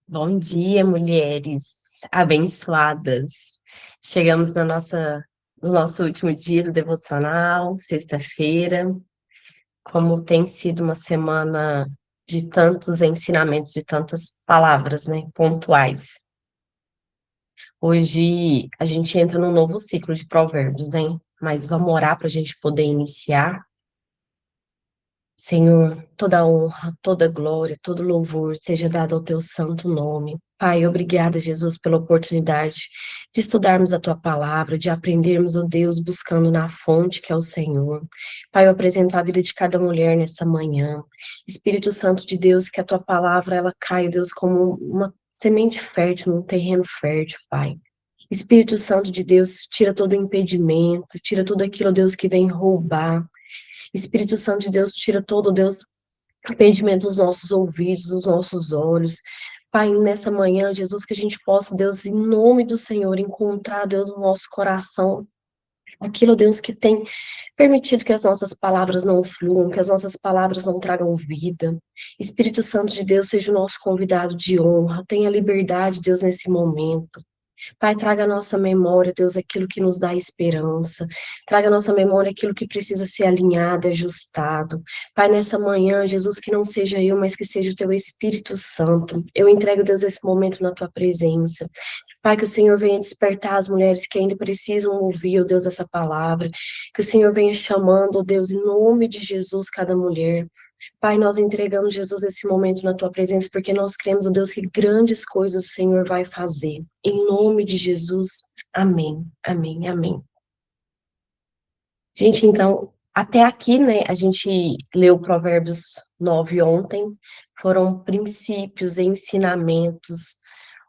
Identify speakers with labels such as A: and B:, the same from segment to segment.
A: Bom dia, mulheres abençoadas. Chegamos no nosso último dia do devocional, sexta-feira. Como tem sido uma semana de tantos ensinamentos, de tantas palavras, né, pontuais. Hoje a gente entra num novo ciclo de provérbios, né? Mas vamos orar para a gente poder iniciar. Senhor, toda honra, toda glória, todo louvor seja dado ao teu santo nome. Pai, obrigada, Jesus, pela oportunidade de estudarmos a tua palavra, de aprendermos, ó Deus, buscando na fonte que é o Senhor. Pai, eu apresento a vida de cada mulher nessa manhã. Espírito Santo de Deus, que a tua palavra ela caia, Deus, como uma semente fértil num terreno fértil, Pai. Espírito Santo de Deus, tira todo impedimento, tira tudo aquilo, Deus, que vem roubar. Espírito Santo de Deus, tira todo, Deus, impedimento dos nossos ouvidos, dos nossos olhos. Pai, nessa manhã, Jesus, que a gente possa, Deus, em nome do Senhor, encontrar, Deus, no nosso coração, aquilo, Deus, que tem permitido que as nossas palavras não fluam, que as nossas palavras não tragam vida. Espírito Santo de Deus, seja o nosso convidado de honra, tenha liberdade, Deus, nesse momento. Pai, traga à nossa memória, Deus, aquilo que nos dá esperança. Traga à nossa memória aquilo que precisa ser alinhado, ajustado. Pai, nessa manhã, Jesus, que não seja eu, mas que seja o teu Espírito Santo. Eu entrego, Deus, esse momento na tua presença. Pai, que o Senhor venha despertar as mulheres que ainda precisam ouvir, ó Deus, essa palavra. Que o Senhor venha chamando, ó Deus, em nome de Jesus, cada mulher. Pai, nós entregamos, Jesus, esse momento na tua presença, porque nós cremos, ó Deus, que grandes coisas o Senhor vai fazer. Em nome de Jesus, amém, amém, amém. Gente, então, até aqui, né, a gente leu Provérbios 9 ontem, foram princípios, ensinamentos,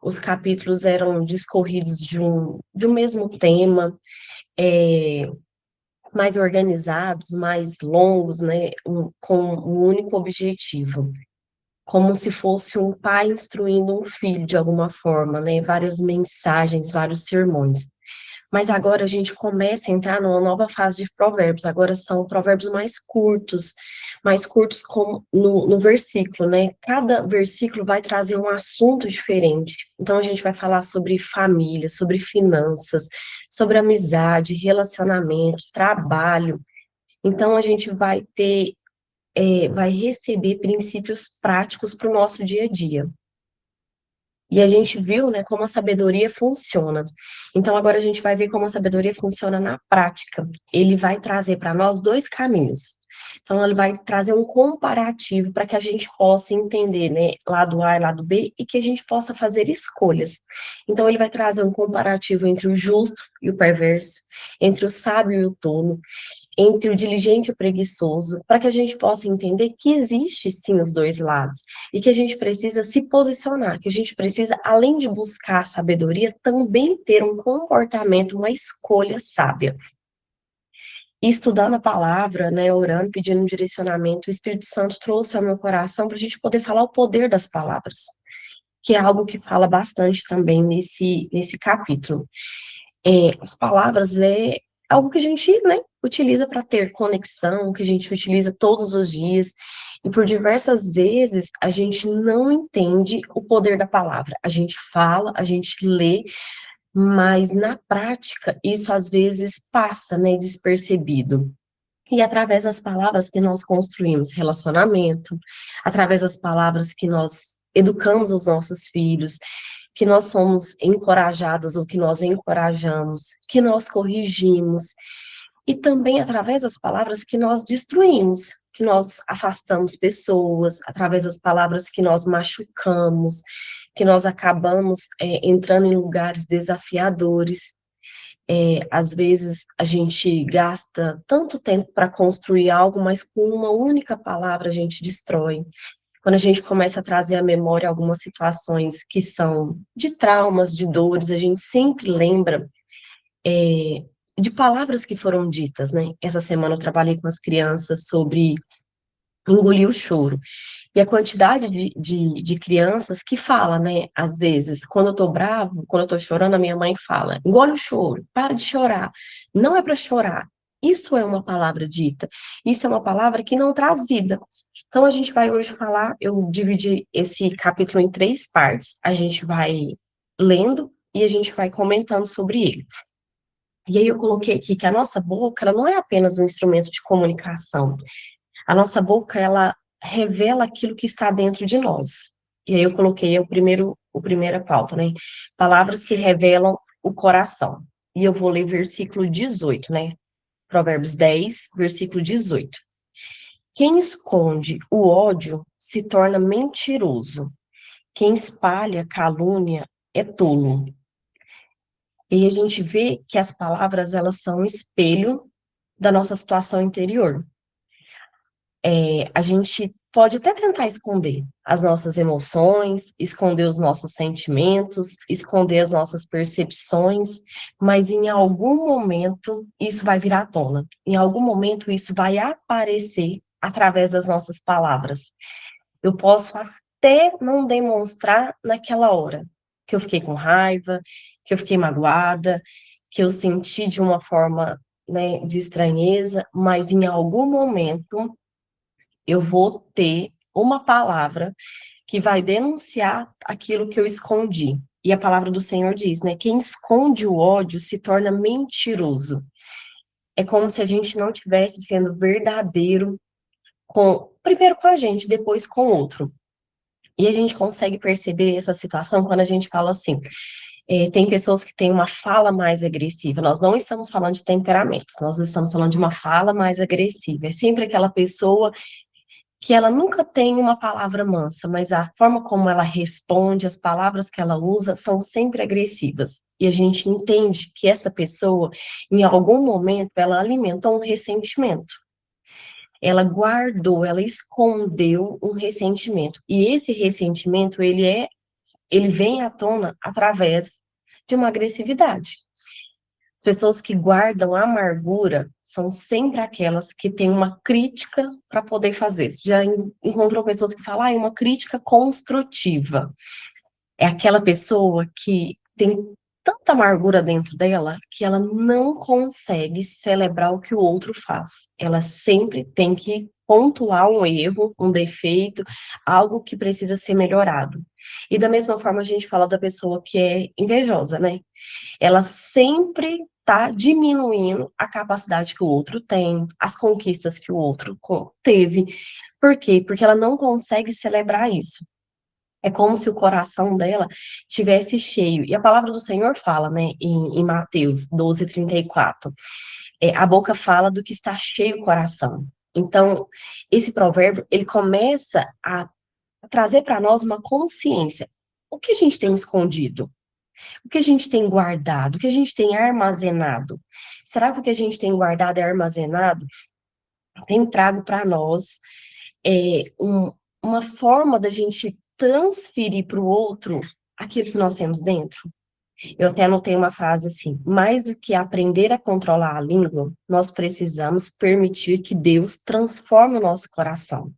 A: os capítulos eram discorridos de um mesmo tema, é, mais organizados, mais longos, né, com um único objetivo, como se fosse um pai instruindo um filho de alguma forma, né? Várias mensagens, vários sermões. Mas agora a gente começa a entrar numa nova fase de provérbios. Agora são provérbios mais curtos como no versículo, né? Cada versículo vai trazer um assunto diferente. Então a gente vai falar sobre família, sobre finanças, sobre amizade, relacionamento, trabalho. Então a gente vai receber princípios práticos para o nosso dia a dia. E a gente viu, né, como a sabedoria funciona. Então, agora a gente vai ver como a sabedoria funciona na prática. Ele vai trazer para nós dois caminhos. Então, ele vai trazer um comparativo para que a gente possa entender, né, lado A e lado B, e que a gente possa fazer escolhas. Então, ele vai trazer um comparativo entre o justo e o perverso, entre o sábio e o tolo, entre o diligente e o preguiçoso, para que a gente possa entender que existe sim os dois lados e que a gente precisa se posicionar, que a gente precisa, além de buscar sabedoria, também ter um comportamento, uma escolha sábia. E estudando a palavra, né, orando, pedindo um direcionamento, o Espírito Santo trouxe ao meu coração para a gente poder falar o poder das palavras, que é algo que fala bastante também nesse capítulo. As palavras é algo que a gente, né, utiliza para ter conexão, que a gente utiliza todos os dias, e por diversas vezes a gente não entende o poder da palavra. A gente fala, a gente lê, mas na prática isso às vezes passa, né, despercebido. E através das palavras que nós construímos relacionamento, através das palavras que nós educamos os nossos filhos, que nós somos encorajados ou que nós encorajamos, que nós corrigimos, e também através das palavras que nós destruímos, que nós afastamos pessoas, através das palavras que nós machucamos, que nós acabamos entrando em lugares desafiadores. Às vezes a gente gasta tanto tempo para construir algo, mas com uma única palavra a gente destrói. Quando a gente começa a trazer à memória algumas situações que são de traumas, de dores, a gente sempre lembra de palavras que foram ditas, né? Essa semana eu trabalhei com as crianças sobre engolir o choro. E a quantidade de crianças que fala, né? Às vezes, quando eu tô bravo, quando eu tô chorando, a minha mãe fala, engole o choro, para de chorar. Não é para chorar. Isso é uma palavra dita. Isso é uma palavra que não traz vida. Então, a gente vai hoje falar, eu dividi esse capítulo em três partes. A gente vai lendo e a gente vai comentando sobre ele. E aí eu coloquei aqui que a nossa boca, ela não é apenas um instrumento de comunicação. A nossa boca, ela revela aquilo que está dentro de nós. E aí eu coloquei o primeira pauta, né? Palavras que revelam o coração. E eu vou ler versículo 18, né? Provérbios 10, versículo 18. Quem esconde o ódio se torna mentiroso. Quem espalha calúnia é tolo. E a gente vê que as palavras, elas são um espelho da nossa situação interior. A gente pode até tentar esconder as nossas emoções, esconder os nossos sentimentos, esconder as nossas percepções, mas em algum momento isso vai vir à tona. Em algum momento isso vai aparecer através das nossas palavras. Eu posso até não demonstrar naquela hora que eu fiquei com raiva, que eu fiquei magoada, que eu senti de uma forma, né, de estranheza, mas em algum momento eu vou ter uma palavra que vai denunciar aquilo que eu escondi. E a palavra do Senhor diz, né? Quem esconde o ódio se torna mentiroso. É como se a gente não tivesse sendo verdadeiro primeiro com a gente, depois com o outro. E a gente consegue perceber essa situação quando a gente fala assim. Tem pessoas que têm uma fala mais agressiva. Nós não estamos falando de temperamentos, nós estamos falando de uma fala mais agressiva. É sempre aquela pessoa que ela nunca tem uma palavra mansa, mas a forma como ela responde, as palavras que ela usa são sempre agressivas. E a gente entende que essa pessoa, em algum momento, ela alimentou um ressentimento. Ela guardou, ela escondeu um ressentimento. E esse ressentimento, ele vem à tona através de uma agressividade. Pessoas que guardam amargura são sempre aquelas que têm uma crítica para poder fazer. Você já encontrou pessoas que falam, uma crítica construtiva. É aquela pessoa que tem tanta amargura dentro dela que ela não consegue celebrar o que o outro faz. Ela sempre tem que pontuar um erro, um defeito, algo que precisa ser melhorado. E da mesma forma a gente fala da pessoa que é invejosa, né? Ela sempre está diminuindo a capacidade que o outro tem, as conquistas que o outro teve. Por quê? Porque ela não consegue celebrar isso. É como se o coração dela tivesse cheio. E a palavra do Senhor fala, né, em Mateus 12:34. A boca fala do que está cheio o coração. Então, esse provérbio, ele começa a trazer para nós uma consciência. O que a gente tem escondido? O que a gente tem guardado? O que a gente tem armazenado? Será que o que a gente tem guardado e armazenado tem trago para nós uma forma da gente transferir para o outro aquilo que nós temos dentro? Eu até anotei uma frase assim: mais do que aprender a controlar a língua, nós precisamos permitir que Deus transforme o nosso coração.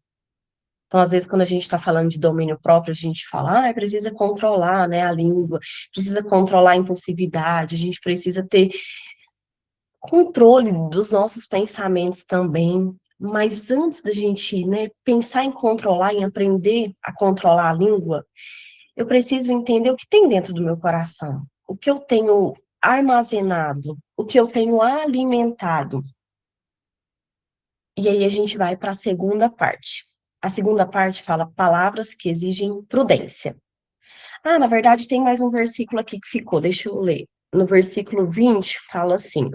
A: Então, às vezes, quando a gente está falando de domínio próprio, a gente fala, precisa controlar, né, a língua, precisa controlar a impulsividade, a gente precisa ter controle dos nossos pensamentos também. Mas antes da gente, né, pensar em controlar, em aprender a controlar a língua, eu preciso entender o que tem dentro do meu coração, o que eu tenho armazenado, o que eu tenho alimentado. E aí a gente vai para a segunda parte. A segunda parte fala palavras que exigem prudência. Na verdade, tem mais um versículo aqui que ficou, deixa eu ler. No versículo 20, fala assim: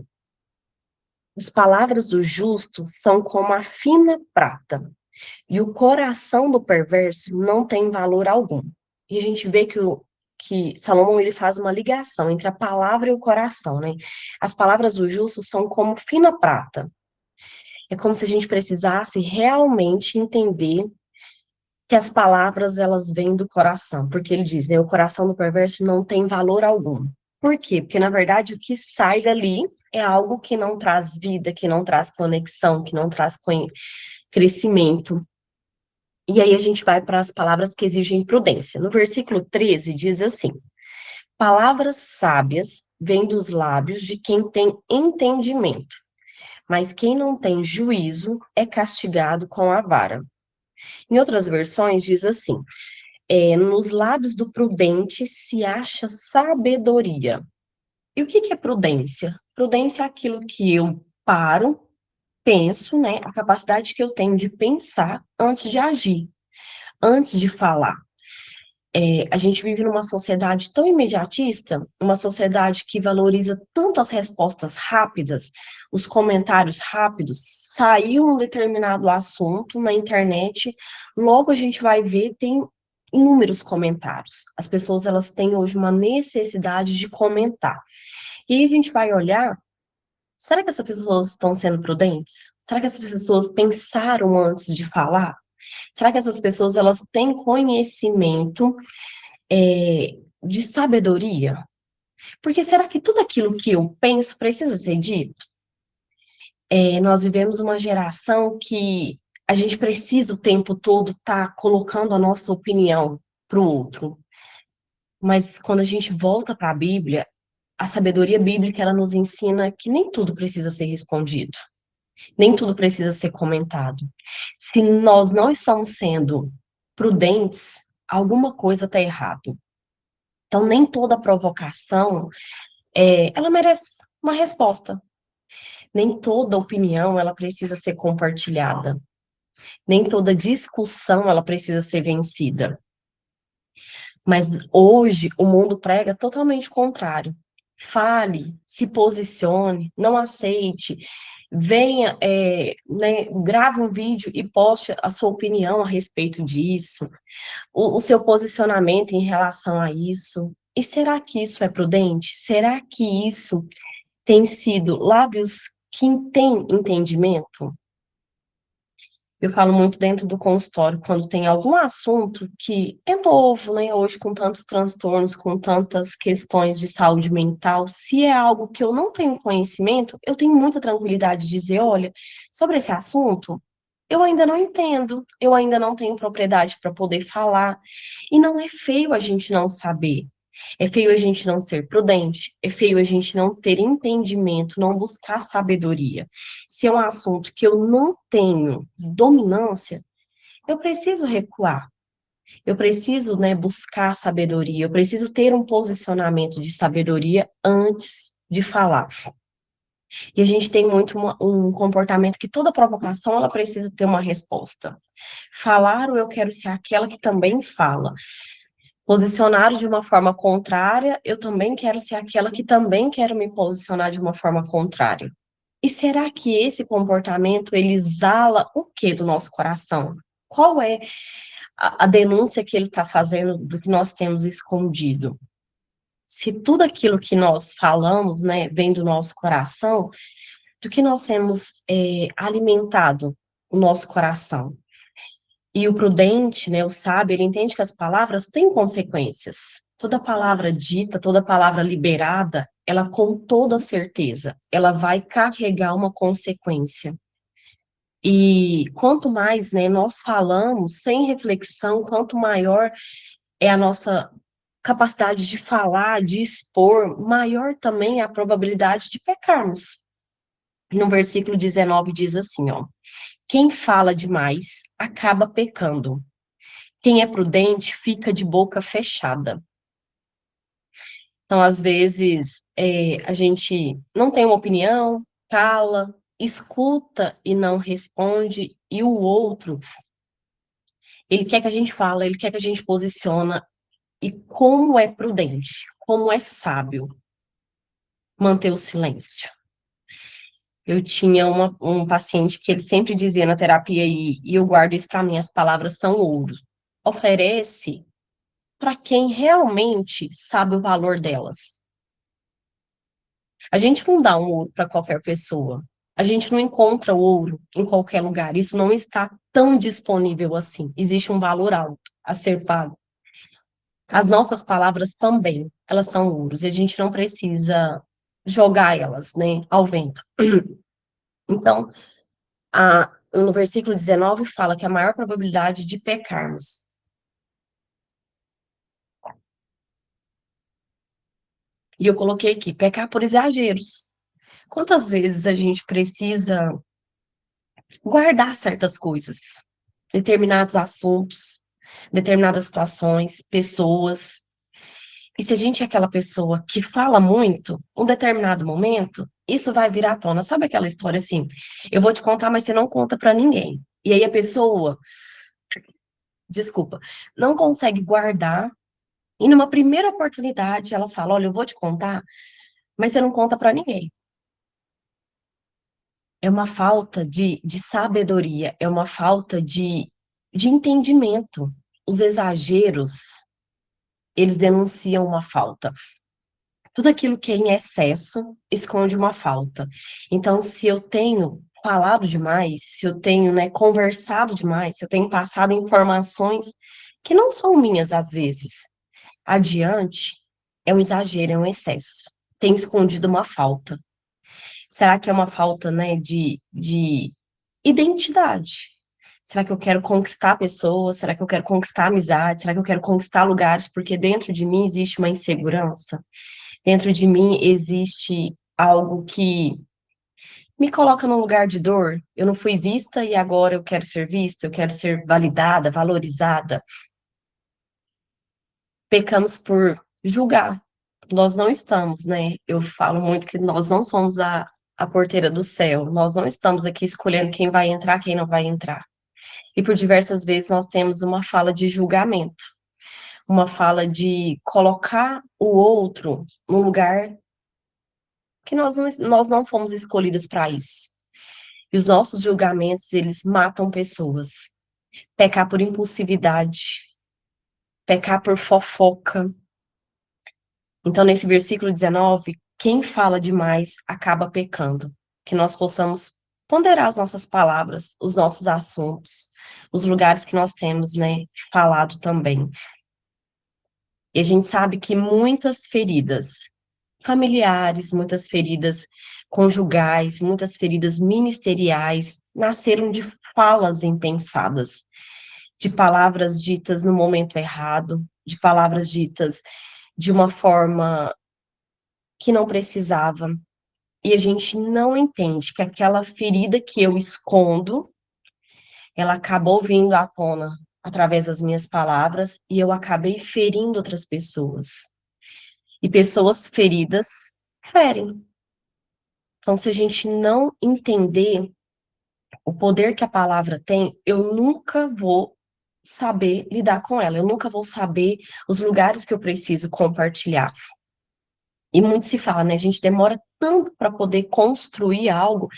A: as palavras do justo são como a fina prata, e o coração do perverso não tem valor algum. E a gente vê que Salomão ele faz uma ligação entre a palavra e o coração, né? As palavras do justo são como fina prata. É como se a gente precisasse realmente entender que as palavras elas vêm do coração, porque ele diz, né, o coração do perverso não tem valor algum. Por quê? Porque na verdade o que sai dali é algo que não traz vida, que não traz conexão, que não traz crescimento. E aí a gente vai para as palavras que exigem prudência. No versículo 13 diz assim: palavras sábias vêm dos lábios de quem tem entendimento, mas quem não tem juízo é castigado com a vara. Em outras versões diz assim: nos lábios do prudente se acha sabedoria. E o que que é prudência? Prudência é aquilo que eu paro, penso, né? A capacidade que eu tenho de pensar antes de agir, antes de falar. A gente vive numa sociedade tão imediatista, uma sociedade que valoriza tanto as respostas rápidas, os comentários rápidos. Saiu um determinado assunto na internet, logo a gente vai ver, tem inúmeros comentários. As pessoas, elas têm hoje uma necessidade de comentar. E aí a gente vai olhar, será que essas pessoas estão sendo prudentes? Será que essas pessoas pensaram antes de falar? Será que essas pessoas, elas têm conhecimento de sabedoria? Porque será que tudo aquilo que eu penso precisa ser dito? Nós vivemos uma geração que a gente precisa o tempo todo estar colocando a nossa opinião para o outro. Mas quando a gente volta para a Bíblia, a sabedoria bíblica, ela nos ensina que nem tudo precisa ser respondido, nem tudo precisa ser comentado. Se nós não estamos sendo prudentes, alguma coisa está errado. Então, nem toda provocação ela merece uma resposta. Nem toda opinião ela precisa ser compartilhada. Nem toda discussão ela precisa ser vencida. Mas hoje o mundo prega totalmente o contrário. Fale, se posicione, não aceite, venha, né, grave um vídeo e poste a sua opinião a respeito disso, o seu posicionamento em relação a isso. E será que isso é prudente? Será que isso tem sido lábios que têm entendimento? Eu falo muito dentro do consultório, quando tem algum assunto que é novo, né? Hoje, com tantos transtornos, com tantas questões de saúde mental, se é algo que eu não tenho conhecimento, eu tenho muita tranquilidade de dizer: olha, sobre esse assunto, eu ainda não entendo, eu ainda não tenho propriedade para poder falar. E não é feio a gente não saber. É feio a gente não ser prudente, é feio a gente não ter entendimento, não buscar sabedoria. Se é um assunto que eu não tenho dominância, eu preciso recuar. Eu preciso, né, buscar sabedoria, eu preciso ter um posicionamento de sabedoria antes de falar. E a gente tem muito um comportamento que toda provocação ela precisa ter uma resposta. Falar ou eu quero ser aquela que também fala. Posicionar de uma forma contrária, eu também quero ser aquela que também quero me posicionar de uma forma contrária. E será que esse comportamento ele exala o que do nosso coração? Qual é a denúncia que ele está fazendo do que nós temos escondido? Se tudo aquilo que nós falamos, né, vem do nosso coração, do que nós temos alimentado o nosso coração? E o prudente, né, o sábio, ele entende que as palavras têm consequências. Toda palavra dita, toda palavra liberada, ela com toda certeza, ela vai carregar uma consequência. E quanto mais, né, nós falamos sem reflexão, quanto maior é a nossa capacidade de falar, de expor, maior também é a probabilidade de pecarmos. No versículo 19 diz assim, ó: quem fala demais acaba pecando. Quem é prudente fica de boca fechada. Então, às vezes, a gente não tem uma opinião, cala, escuta e não responde, e o outro, ele quer que a gente fala, ele quer que a gente posiciona, e como é prudente, como é sábio manter o silêncio. Eu tinha um paciente que ele sempre dizia na terapia, e eu guardo isso para mim, as palavras são ouro. Oferece para quem realmente sabe o valor delas. A gente não dá um ouro para qualquer pessoa. A gente não encontra ouro em qualquer lugar. Isso não está tão disponível assim. Existe um valor alto a ser pago. As nossas palavras também, elas são ouros e a gente não precisa jogar elas, né, ao vento. Então, no versículo 19 fala que a maior probabilidade de pecarmos. E eu coloquei aqui, pecar por exageros. Quantas vezes a gente precisa guardar certas coisas, determinados assuntos, determinadas situações, pessoas. E se a gente é aquela pessoa que fala muito, um determinado momento, isso vai vir à tona. Sabe aquela história assim? Eu vou te contar, mas você não conta pra ninguém. E aí a pessoa, desculpa, não consegue guardar. E numa primeira oportunidade, ela fala: Olha, eu vou te contar, mas você não conta pra ninguém. É uma falta de sabedoria, é uma falta de entendimento. Os exageros, eles denunciam uma falta. Tudo aquilo que é em excesso esconde uma falta. Então, se eu tenho falado demais, se eu tenho, né, conversado demais, se eu tenho passado informações que não são minhas às vezes, adiante, é um exagero, é um excesso. Tem escondido uma falta. Será que é uma falta, né, de identidade? Será que eu quero conquistar pessoas? Será que eu quero conquistar amizades? Será que eu quero conquistar lugares? Porque dentro de mim existe uma insegurança, dentro de mim existe algo que me coloca num lugar de dor. Eu não fui vista e agora eu quero ser vista, eu quero ser validada, valorizada. Pecamos por julgar. Nós não estamos, né? Eu falo muito que nós não somos a porteira do céu. Nós não estamos aqui escolhendo quem vai entrar, quem não vai entrar. E por diversas vezes nós temos uma fala de julgamento, uma fala de colocar o outro num lugar que nós não fomos escolhidas para isso. E os nossos julgamentos, eles matam pessoas. Pecar por impulsividade, pecar por fofoca. Então, nesse versículo 19, quem fala demais acaba pecando. Que nós possamos ponderar as nossas palavras, os nossos assuntos, os lugares que nós temos, né, falado também. E a gente sabe que muitas feridas familiares, muitas feridas conjugais, muitas feridas ministeriais nasceram de falas impensadas, de palavras ditas no momento errado, de palavras ditas de uma forma que não precisava. E a gente não entende que aquela ferida que eu escondo, ela acabou vindo à tona através das minhas palavras e eu acabei ferindo outras pessoas. E pessoas feridas ferem. Então, se a gente não entender o poder que a palavra tem, eu nunca vou saber lidar com ela, eu nunca vou saber os lugares que eu preciso compartilhar. E muito se fala, né? A gente demora tanto para poder construir algo,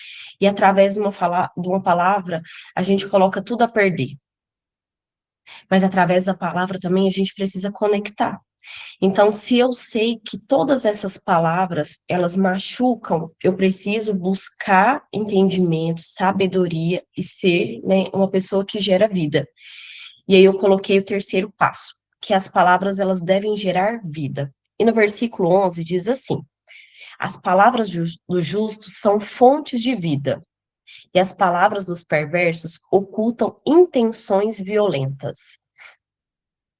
A: e através de uma palavra, a gente coloca tudo a perder. Mas através da palavra também a gente precisa conectar. Então, se eu sei que todas essas palavras, elas machucam, eu preciso buscar entendimento, sabedoria e ser, né, uma pessoa que gera vida. E aí eu coloquei o terceiro passo, que as palavras, elas devem gerar vida. E no versículo 11 diz assim: As palavras do justo são fontes de vida, e as palavras dos perversos ocultam intenções violentas.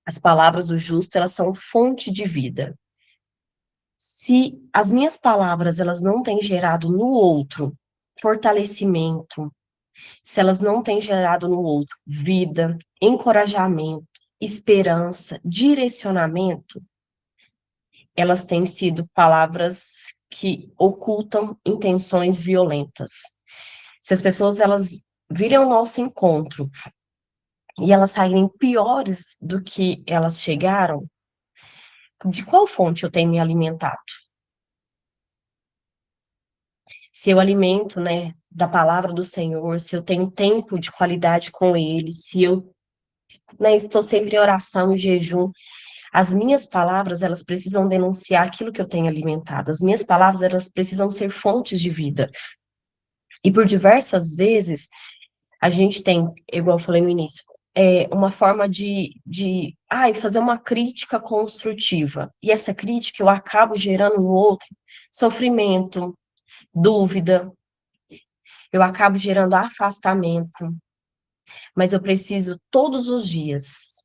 A: As palavras do justo, elas são fonte de vida. Se as minhas palavras elas não têm gerado no outro fortalecimento, se elas não têm gerado no outro vida, encorajamento, esperança, direcionamento, elas têm sido palavras que ocultam intenções violentas. Se as pessoas elas virem ao nosso encontro e elas saírem piores do que elas chegaram, de qual fonte eu tenho me alimentado? Se eu alimento, né, da palavra do Senhor, se eu tenho tempo de qualidade com Ele, se eu, né, estou sempre em oração e jejum, as minhas palavras, elas precisam denunciar aquilo que eu tenho alimentado. As minhas palavras, elas precisam ser fontes de vida. E por diversas vezes, a gente tem, igual eu falei no início, uma forma fazer uma crítica construtiva. E essa crítica eu acabo gerando no outro sofrimento, dúvida, eu acabo gerando afastamento, mas eu preciso todos os dias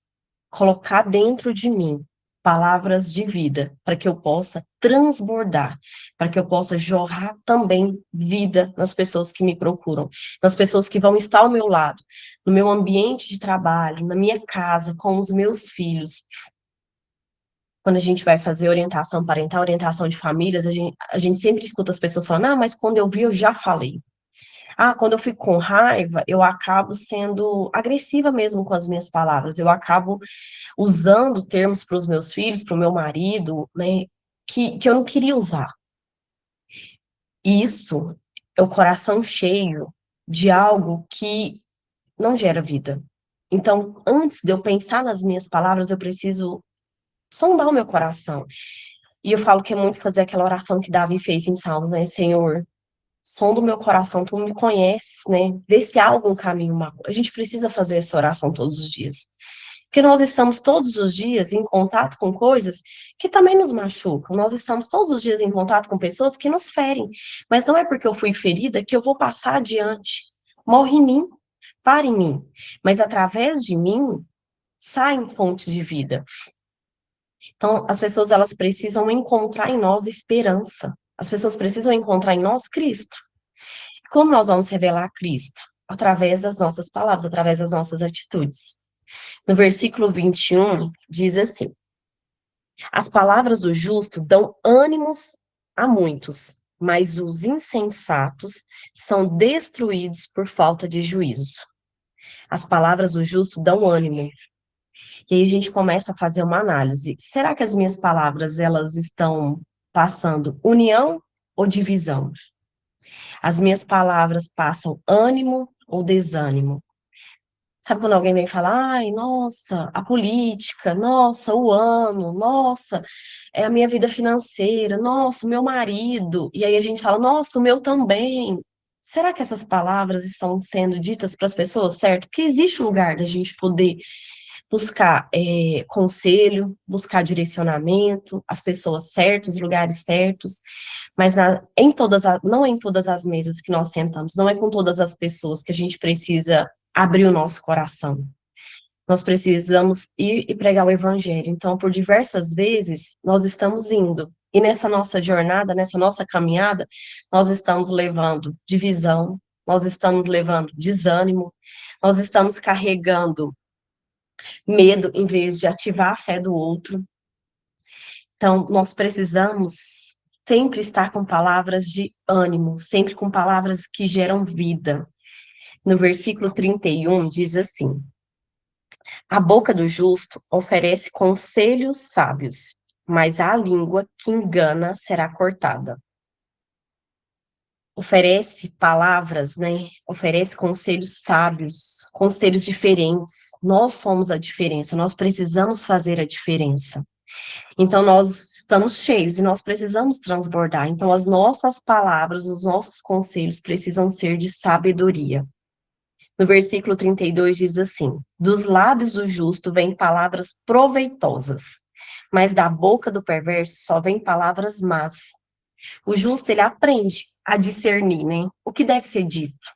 A: colocar dentro de mim. palavras de vida, para que eu possa transbordar, para que eu possa jorrar também vida nas pessoas que me procuram, nas pessoas que vão estar ao meu lado, no meu ambiente de trabalho, na minha casa, com os meus filhos. Quando a gente vai fazer orientação parental, orientação de famílias, a gente sempre escuta as pessoas falando, ah, mas quando eu vi, eu já falei. Ah, quando eu fico com raiva, eu acabo sendo agressiva mesmo com as minhas palavras. Eu acabo usando termos para os meus filhos, para o meu marido, né, que eu não queria usar. E isso é o coração cheio de algo que não gera vida. Então, antes de eu pensar nas minhas palavras, eu preciso sondar o meu coração. E eu falo que é muito fazer aquela oração que Davi fez em Salmos, né? Senhor, som do meu coração, tu me conheces, né? Vê se há algum caminho mau. A gente precisa fazer essa oração todos os dias. Porque nós estamos todos os dias em contato com coisas que também nos machucam. Nós estamos todos os dias em contato com pessoas que nos ferem. Mas não é porque eu fui ferida que eu vou passar adiante. Morre em mim, para em mim. Mas através de mim saem fontes de vida. Então, as pessoas elas precisam encontrar em nós esperança. As pessoas precisam encontrar em nós Cristo. Como nós vamos revelar Cristo? Através das nossas palavras, através das nossas atitudes. No versículo 21, diz assim: as palavras do justo dão ânimos a muitos, mas os insensatos são destruídos por falta de juízo. As palavras do justo dão ânimo. E aí a gente começa a fazer uma análise. Será que as minhas palavras elas estão passando união ou divisão? As minhas palavras passam ânimo ou desânimo? Sabe quando alguém vem falar, ai, nossa, a política, nossa, o ano, nossa, é a minha vida financeira, nossa, o meu marido, e aí a gente fala, nossa, o meu também. Será que essas palavras estão sendo ditas para as pessoas, certo? Porque existe um lugar da gente poder buscar conselho, buscar direcionamento, as pessoas certas, os lugares certos, mas não é em todas as mesas que nós sentamos, não é com todas as pessoas que a gente precisa abrir o nosso coração. Nós precisamos ir e pregar o evangelho. Então, por diversas vezes, nós estamos indo. E nessa nossa jornada, nessa nossa caminhada, nós estamos levando divisão, nós estamos levando desânimo, nós estamos carregando medo em vez de ativar a fé do outro. Então, nós precisamos sempre estar com palavras de ânimo, sempre com palavras que geram vida. No versículo 31 diz assim: a boca do justo oferece conselhos sábios, mas a língua que engana será cortada. Oferece palavras, né? Oferece conselhos sábios, conselhos diferentes. Nós somos a diferença, nós precisamos fazer a diferença. Então, nós estamos cheios e nós precisamos transbordar. Então, as nossas palavras, os nossos conselhos precisam ser de sabedoria. No versículo 32 diz assim: dos lábios do justo vêm palavras proveitosas, mas da boca do perverso só vêm palavras más. O justo, ele aprende a discernir, né? O que deve ser dito.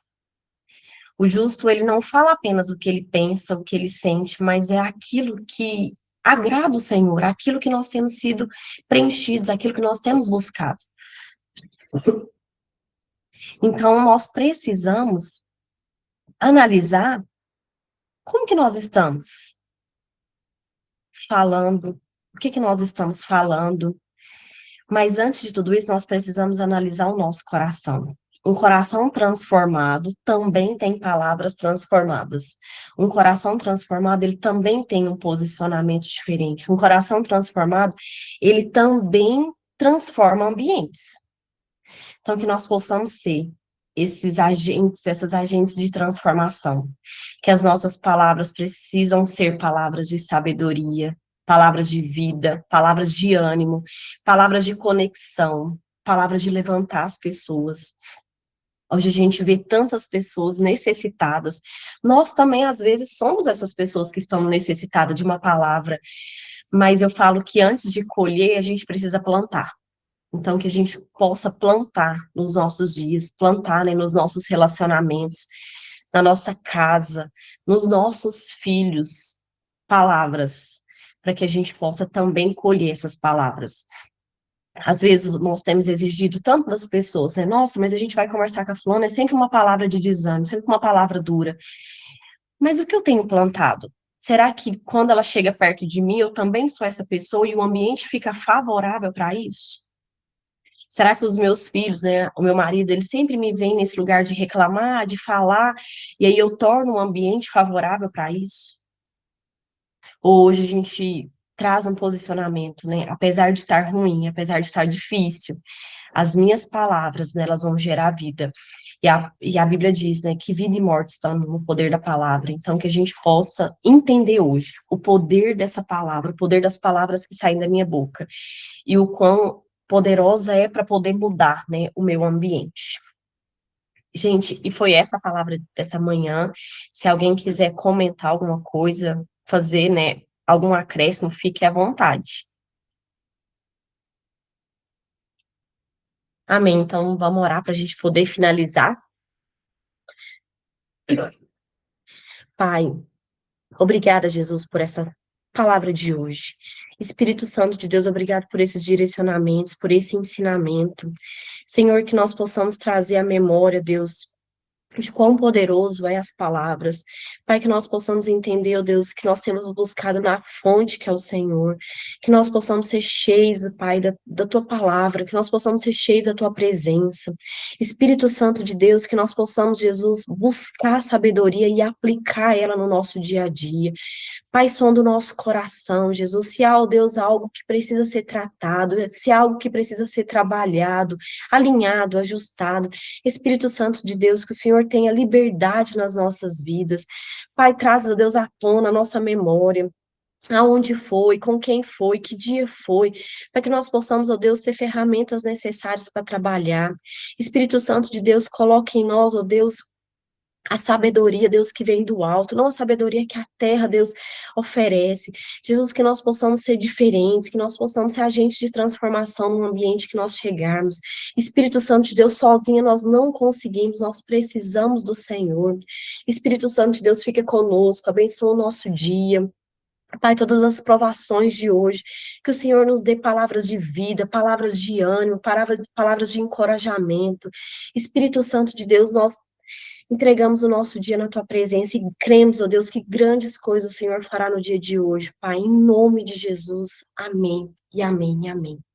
A: O justo, ele não fala apenas o que ele pensa, o que ele sente, mas é aquilo que agrada o Senhor, aquilo que nós temos sido preenchidos, aquilo que nós temos buscado. Então, nós precisamos analisar como que nós estamos falando, o que que nós estamos falando, mas antes de tudo isso, nós precisamos analisar o nosso coração. Um coração transformado também tem palavras transformadas. Um coração transformado, ele também tem um posicionamento diferente. Um coração transformado, ele também transforma ambientes. Então, que nós possamos ser esses agentes, essas agentes de transformação. Que as nossas palavras precisam ser palavras de sabedoria, palavras de vida, palavras de ânimo, palavras de conexão, palavras de levantar as pessoas. Hoje a gente vê tantas pessoas necessitadas. Nós também, às vezes, somos essas pessoas que estão necessitadas de uma palavra, mas eu falo que antes de colher, a gente precisa plantar. Então, que a gente possa plantar nos nossos dias, plantar, né, nos nossos relacionamentos, na nossa casa, nos nossos filhos, palavras, para que a gente possa também colher essas palavras. Às vezes nós temos exigido tanto das pessoas, né? Nossa, mas a gente vai conversar com a fulana, é sempre uma palavra de desânimo, sempre uma palavra dura. Mas o que eu tenho plantado? Será que quando ela chega perto de mim, eu também sou essa pessoa e o ambiente fica favorável para isso? Será que os meus filhos, né, o meu marido, ele sempre me vem nesse lugar de reclamar, de falar, e aí eu torno um ambiente favorável para isso? Ou hoje a gente traz um posicionamento, né? Apesar de estar ruim, apesar de estar difícil, as minhas palavras, né, elas vão gerar vida. E a Bíblia diz, né, que vida e morte estão no poder da palavra. Então, que a gente possa entender hoje o poder dessa palavra, o poder das palavras que saem da minha boca e o quão poderosa é para poder mudar, né, o meu ambiente. Gente, e foi essa a palavra dessa manhã. Se alguém quiser comentar alguma coisa, fazer, né, algum acréscimo, fique à vontade. Amém. Então, vamos orar para a gente poder finalizar. Pai, obrigada, Jesus, por essa palavra de hoje. Espírito Santo de Deus, obrigado por esses direcionamentos, por esse ensinamento. Senhor, que nós possamos trazer à memória, Deus, de quão poderoso é as palavras. Pai, que nós possamos entender, ó Deus, que nós temos buscado na fonte que é o Senhor, que nós possamos ser cheios, Pai, da tua palavra, que nós possamos ser cheios da tua presença. Espírito Santo de Deus, que nós possamos, Jesus, buscar sabedoria e aplicar ela no nosso dia a dia. Pai, som do nosso coração, Jesus, se há, ó Deus, algo que precisa ser tratado, se há algo que precisa ser trabalhado, alinhado, ajustado, Espírito Santo de Deus, que o Senhor tenha liberdade nas nossas vidas. Pai, traz, ó Deus, à tona a nossa memória, aonde foi, com quem foi, que dia foi, para que nós possamos, ó Deus, ter ferramentas necessárias para trabalhar. Espírito Santo de Deus, coloque em nós, ó Deus, a sabedoria, Deus, que vem do alto, não a sabedoria que a terra, Deus, oferece. Jesus, que nós possamos ser diferentes, que nós possamos ser agentes de transformação no ambiente que nós chegarmos. Espírito Santo de Deus, sozinha nós não conseguimos, nós precisamos do Senhor. Espírito Santo de Deus, fica conosco, abençoa o nosso dia. Pai, todas as provações de hoje, que o Senhor nos dê palavras de vida, palavras de ânimo, palavras de encorajamento. Espírito Santo de Deus, nós entregamos o nosso dia na tua presença e cremos, ó Deus, que grandes coisas o Senhor fará no dia de hoje, Pai, em nome de Jesus. Amém e amém e amém.